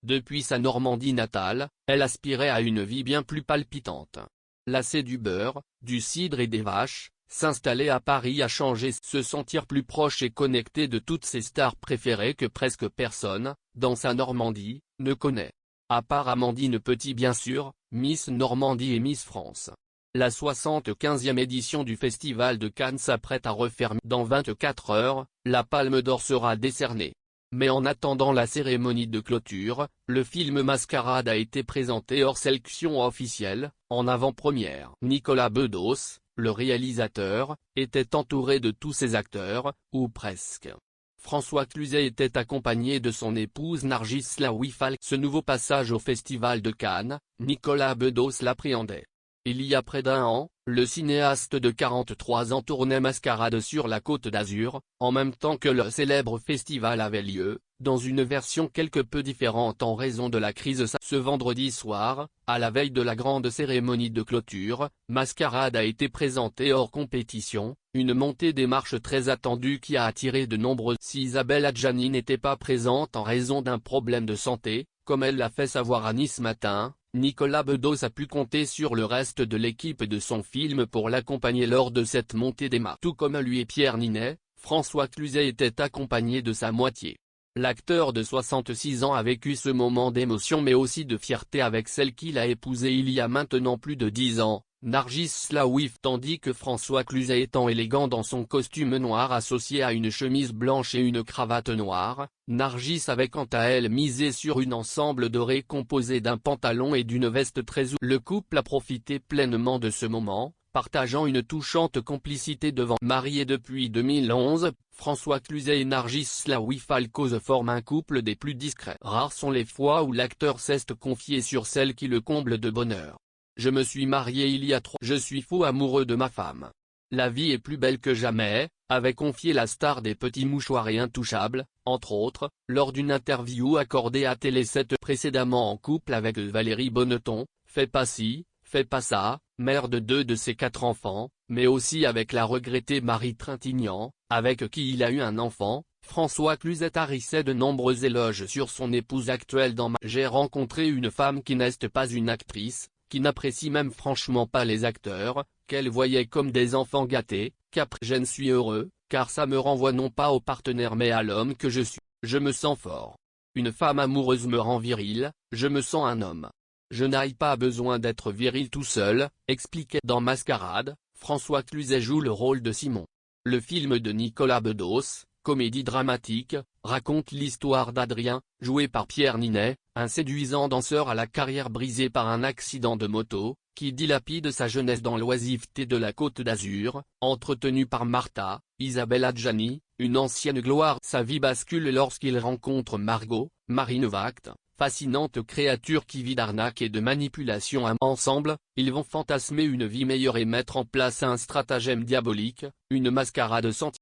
Depuis sa Normandie natale, elle aspirait à une vie bien plus palpitante. Lassée du beurre, du cidre et des vaches, s'installer à Paris a changé, se sentir plus proche et connecté de toutes ses stars préférées que presque personne, dans sa Normandie, ne connaît. À part Amandine Petit bien sûr, Miss Normandie et Miss France. La 75e édition du Festival de Cannes s'apprête à refermer. Dans 24 heures, la Palme d'Or sera décernée. Mais en attendant la cérémonie de clôture, le film Mascarade a été présenté hors sélection officielle, en avant-première. Nicolas Bedos, le réalisateur, était entouré de tous ses acteurs, ou presque. François Cluzet était accompagné de son épouse Nargis Lawifal. Ce nouveau passage au Festival de Cannes, Nicolas Bedos l'appréhendait. Il y a près d'un an, le cinéaste de 43 ans tournait Mascarade sur la Côte d'Azur, en même temps que le célèbre festival avait lieu, dans une version quelque peu différente en raison de la crise. Ce vendredi soir, à la veille de la grande cérémonie de clôture, Mascarade a été présenté hors compétition, une montée des marches très attendue qui a attiré de nombreux. Si Isabelle Adjani n'était pas présente en raison d'un problème de santé, comme elle l'a fait savoir à Nice Matin, Nicolas Bedos a pu compter sur le reste de l'équipe de son film pour l'accompagner lors de cette montée des marches. Tout comme lui et Pierre Ninet, François Cluzet était accompagné de sa moitié. L'acteur de 66 ans a vécu ce moment d'émotion mais aussi de fierté avec celle qu'il a épousée il y a maintenant plus de 10 ans, Nargis Lawifal. Tandis que François Cluzet étant élégant dans son costume noir associé à une chemise blanche et une cravate noire, Nargis avait quant à elle misé sur un ensemble doré composé d'un pantalon et d'une veste très ouverte. Le couple a profité pleinement de ce moment, partageant une touchante complicité devant. Mariés depuis 2011, François Cluzet et Nargis Lawifal forment un couple des plus discrets. Rares sont les fois où l'acteur s'est confié sur celle qui le comble de bonheur. Je me suis marié il y a 3 ans. Je suis fou amoureux de ma femme. La vie est plus belle que jamais, avait confié la star des Petits Mouchoirs et Intouchables, entre autres, lors d'une interview accordée à Télé 7. Précédemment en couple avec Valérie Bonneton, Fais pas ci, fais pas ça, mère de 2 de ses 4 enfants, mais aussi avec la regrettée Marie Trintignant, avec qui il a eu un enfant. François Cluzet tarissait de nombreux éloges sur son épouse actuelle dans J'ai rencontré une femme qui n'est pas une actrice, qui n'apprécie même franchement pas les acteurs, qu'elle voyait comme des enfants gâtés, je ne suis heureux, car ça me renvoie non pas au partenaire mais à l'homme que je suis. Je me sens fort. Une femme amoureuse me rend viril, je me sens un homme. Je n'ai pas besoin d'être viril tout seul, expliquait. Dans Mascarade, François Cluzet joue le rôle de Simon. Le film de Nicolas Bedos, comédie dramatique, raconte l'histoire d'Adrien, joué par Pierre Ninet, un séduisant danseur à la carrière brisée par un accident de moto, qui dilapide sa jeunesse dans l'oisiveté de la Côte d'Azur, entretenu par Martha, Isabelle Adjani, une ancienne gloire. Sa vie bascule lorsqu'il rencontre Margot, Marine Vact, fascinante créature qui vit d'arnaque et de manipulation. Ensemble, ils vont fantasmer une vie meilleure et mettre en place un stratagème diabolique, une mascarade sans